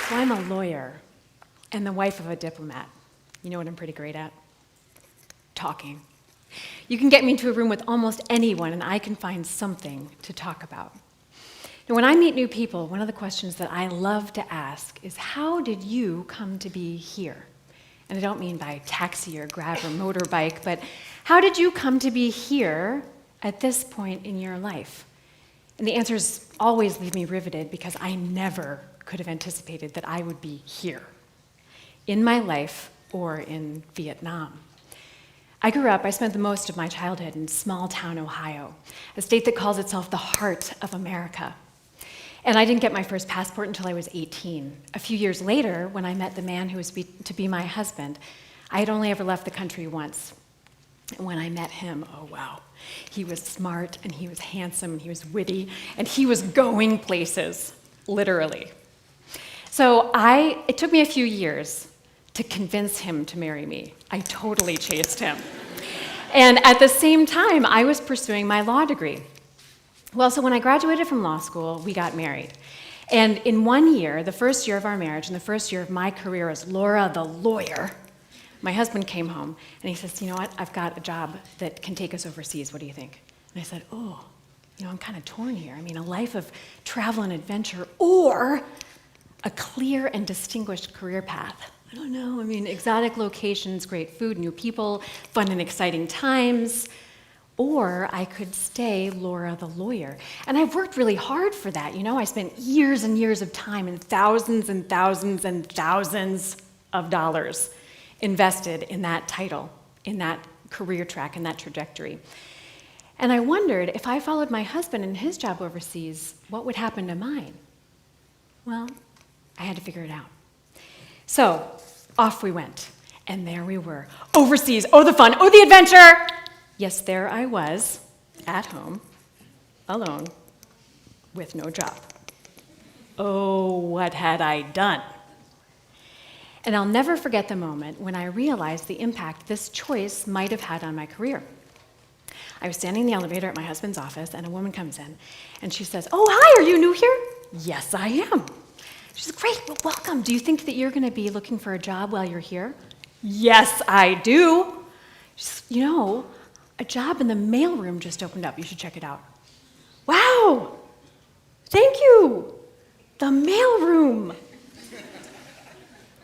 So I'm a lawyer and the wife of a diplomat. You know what I'm pretty great at? Talking. You can get me into a room with almost anyone and I can find something to talk about. Now, when I meet new people, one of the questions that I love to ask is, how did you come to be here? And I don't mean by taxi or Grab or motorbike, but how did you come to be here at this point in your life? And the answers always leave me riveted because I never could have anticipated that I would be here, in my life or in Vietnam. I spent the most of my childhood in small-town Ohio, a state that calls itself the heart of America. And I didn't get my first passport until I was 18. A few years later, when I met the man who was to be my husband, I had only ever left the country once. And when I met him, oh wow, he was smart, and he was handsome, and he was witty, and he was going places, literally. So it took me a few years to convince him to marry me. I totally chased him. And at the same time, I was pursuing my law degree. Well, so when I graduated from law school, we got married. And in 1 year, the first year of our marriage and the first year of my career as Laura the lawyer, my husband came home and he says, you know what, I've got a job that can take us overseas. What do you think? And I said, oh, I'm kind of torn here. I mean, a life of travel and adventure or a clear and distinguished career path. I don't know. I mean, exotic locations, great food, new people, fun and exciting times. Or I could stay Laura the lawyer. And I've worked really hard for that. I spent years and years of time and thousands and thousands and thousands of dollars invested in that title, in that career track, in that trajectory. And I wondered, if I followed my husband in his job overseas, what would happen to mine? Well, I had to figure it out. So off we went, and there we were, overseas. Oh, the fun, oh, the adventure! Yes, there I was, at home, alone, with no job. Oh, what had I done? And I'll never forget the moment when I realized the impact this choice might have had on my career. I was standing in the elevator at my husband's office, and a woman comes in, and she says, oh, hi, are you new here? Yes, I am. She says, great, well, welcome. Do you think that you're going to be looking for a job while you're here? Yes, I do. She says, a job in the mailroom just opened up. You should check it out. Wow, thank you. The mailroom.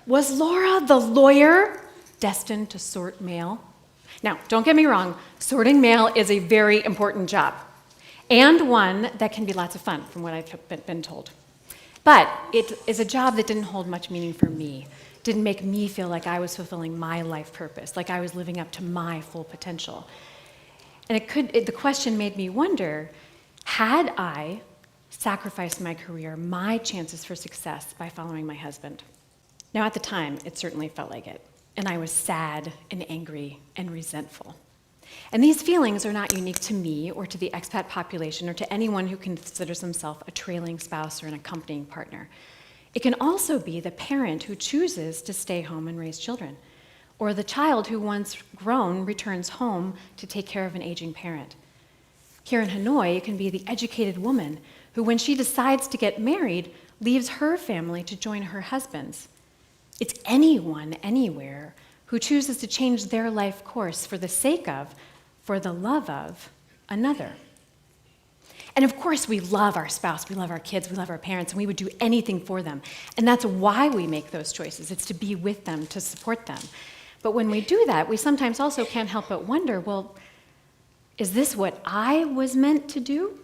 Was Laura the lawyer destined to sort mail? Now, don't get me wrong, sorting mail is a very important job, and one that can be lots of fun, from what I've been told. But it is a job that didn't hold much meaning for me, didn't make me feel like I was fulfilling my life purpose, like I was living up to my full potential. And the question made me wonder, had I sacrificed my career, my chances for success, by following my husband? Now, at the time, it certainly felt like it, and I was sad and angry and resentful. And these feelings are not unique to me or to the expat population or to anyone who considers himself a trailing spouse or an accompanying partner. It can also be the parent who chooses to stay home and raise children, or the child who, once grown, returns home to take care of an aging parent. Here in Hanoi, it can be the educated woman who, when she decides to get married, leaves her family to join her husband's. It's anyone, anywhere, who chooses to change their life course for the sake of, for the love of, another. And of course, we love our spouse, we love our kids, we love our parents, and we would do anything for them. And that's why we make those choices. It's to be with them, to support them. But when we do that, we sometimes also can't help but wonder, well, is this what I was meant to do?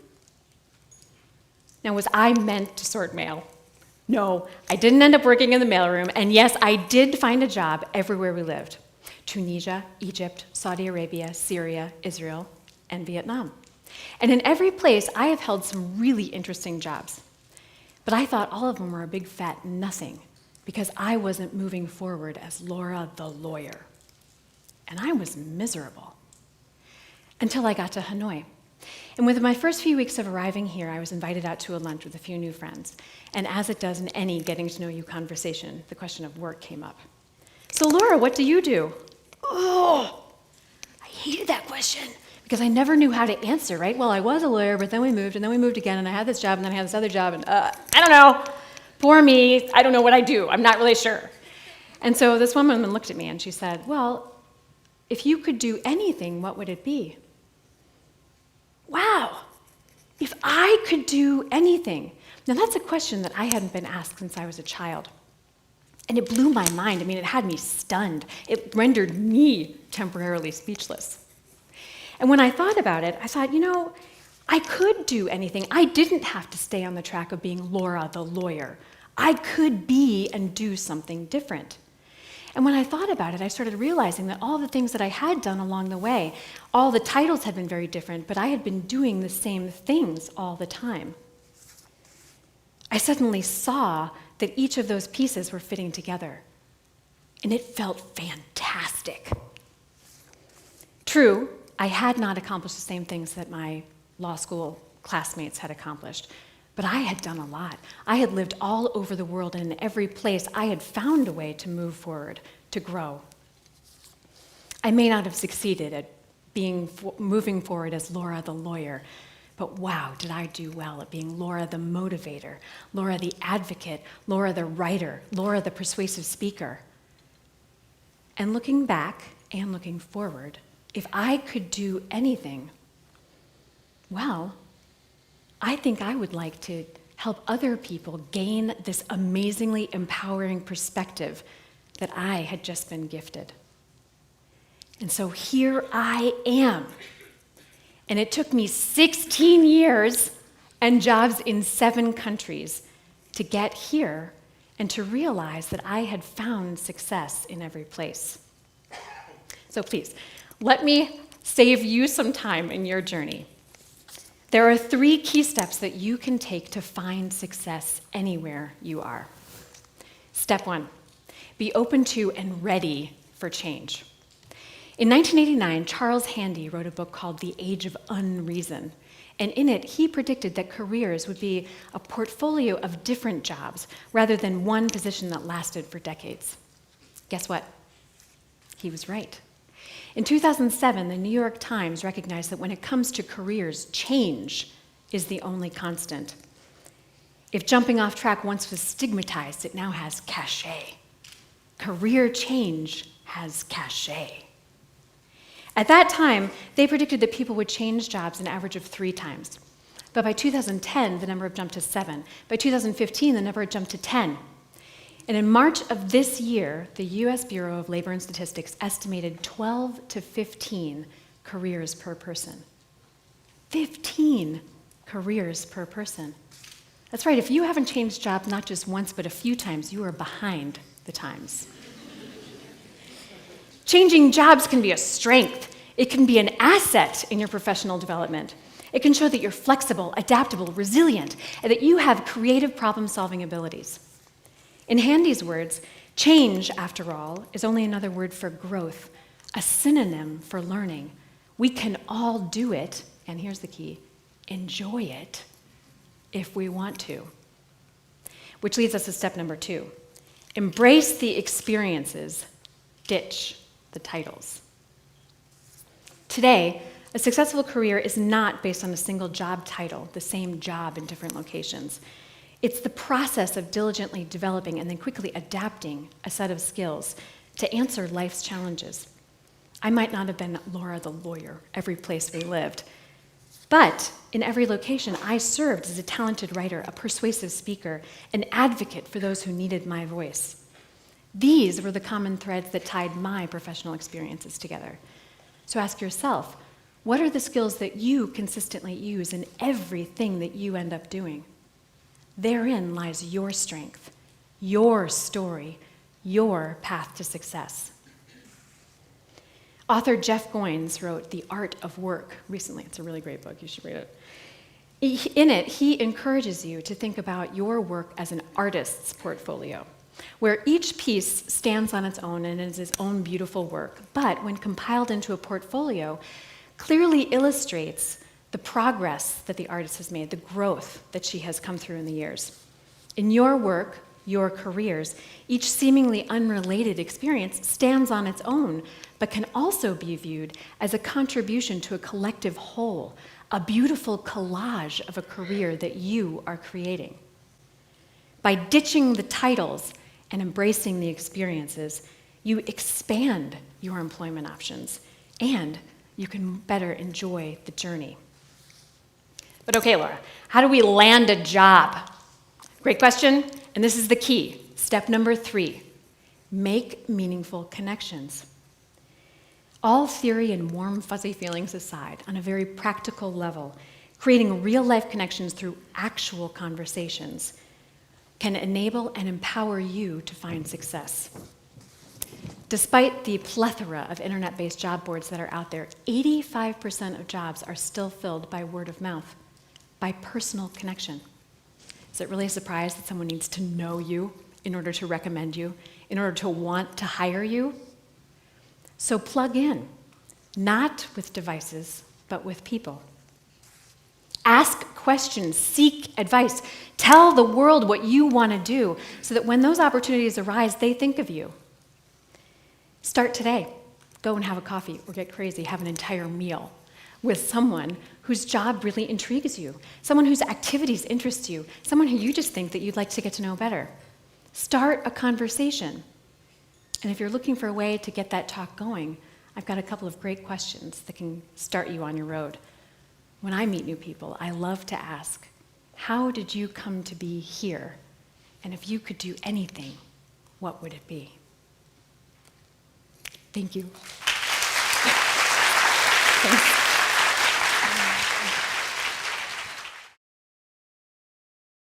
Now, was I meant to sort mail? No, I didn't end up working in the mailroom, and yes, I did find a job everywhere we lived. Tunisia, Egypt, Saudi Arabia, Syria, Israel, and Vietnam. And in every place, I have held some really interesting jobs. But I thought all of them were a big fat nothing, because I wasn't moving forward as Laura the lawyer. And I was miserable. Until I got to Hanoi. And within my first few weeks of arriving here, I was invited out to a lunch with a few new friends. And as it does in any getting to know you conversation, the question of work came up. So Laura, what do you do? Oh, I hated that question because I never knew how to answer, right? Well, I was a lawyer, but then we moved, and then we moved again, and I had this job, and then I had this other job, and I don't know. Poor me, I don't know what I do. I'm not really sure. And so this woman looked at me, and she said, well, if you could do anything, what would it be? Wow, if I could do anything. Now, that's a question that I hadn't been asked since I was a child. And it blew my mind. I mean, it had me stunned. It rendered me temporarily speechless. And when I thought about it, I thought, I could do anything. I didn't have to stay on the track of being Laura the lawyer. I could be and do something different. And when I thought about it, I started realizing that all the things that I had done along the way, all the titles had been very different, but I had been doing the same things all the time. I suddenly saw that each of those pieces were fitting together, and it felt fantastic. True, I had not accomplished the same things that my law school classmates had accomplished, but I had done a lot. I had lived all over the world, and in every place I had found a way to move forward, to grow. I may not have succeeded at moving forward as Laura the lawyer, but wow, did I do well at being Laura the motivator, Laura the advocate, Laura the writer, Laura the persuasive speaker. And looking back and looking forward, if I could do anything, well, I think I would like to help other people gain this amazingly empowering perspective that I had just been gifted. And so here I am. And it took me 16 years and jobs in 7 countries to get here and to realize that I had found success in every place. So please, let me save you some time in your journey. There are 3 key steps that you can take to find success anywhere you are. Step 1, be open to and ready for change. In 1989, Charles Handy wrote a book called The Age of Unreason, and in it, he predicted that careers would be a portfolio of different jobs rather than one position that lasted for decades. Guess what? He was right. In 2007, the New York Times recognized that when it comes to careers, change is the only constant. If jumping off track once was stigmatized, it now has cachet. Career change has cachet. At that time, they predicted that people would change jobs an average of 3 times. But by 2010, the number had jumped to 7. By 2015, the number had jumped to 10. And in March of this year, the US Bureau of Labor and Statistics estimated 12 to 15 careers per person. 15 careers per person. That's right, if you haven't changed jobs not just once, but a few times, you are behind the times. Changing jobs can be a strength. It can be an asset in your professional development. It can show that you're flexible, adaptable, resilient, and that you have creative problem-solving abilities. In Handy's words, change, after all, is only another word for growth, a synonym for learning. We can all do it, and here's the key, enjoy it if we want to. Which leads us to step number 2. Embrace the experiences, ditch the titles. Today, a successful career is not based on a single job title, the same job in different locations. It's the process of diligently developing and then quickly adapting a set of skills to answer life's challenges. I might not have been Laura the lawyer every place we lived, but in every location I served as a talented writer, a persuasive speaker, an advocate for those who needed my voice. These were the common threads that tied my professional experiences together. So ask yourself, what are the skills that you consistently use in everything that you end up doing? Therein lies your strength, your story, your path to success. Author Jeff Goins wrote The Art of Work recently. It's a really great book. You should read it. In it, he encourages you to think about your work as an artist's portfolio, where each piece stands on its own and is its own beautiful work, but when compiled into a portfolio, clearly illustrates the progress that the artist has made, the growth that she has come through in the years. In your work, your careers, each seemingly unrelated experience stands on its own, but can also be viewed as a contribution to a collective whole, a beautiful collage of a career that you are creating. By ditching the titles and embracing the experiences, you expand your employment options, and you can better enjoy the journey. But okay, Laura, how do we land a job? Great question, and this is the key. Step number 3, make meaningful connections. All theory and warm, fuzzy feelings aside, on a very practical level, creating real-life connections through actual conversations can enable and empower you to find success. Despite the plethora of internet-based job boards that are out there, 85% of jobs are still filled by word of mouth, by personal connection. Is it really a surprise that someone needs to know you in order to recommend you, in order to want to hire you? So plug in, not with devices, but with people. Ask questions, seek advice, tell the world what you want to do so that when those opportunities arise, they think of you. Start today. Go and have a coffee or get crazy, have an entire meal with someone whose job really intrigues you, someone whose activities interest you, someone who you just think that you'd like to get to know better. Start a conversation. And if you're looking for a way to get that talk going, I've got a couple of great questions that can start you on your road. When I meet new people, I love to ask, how did you come to be here? And if you could do anything, what would it be? Thank you. Thanks.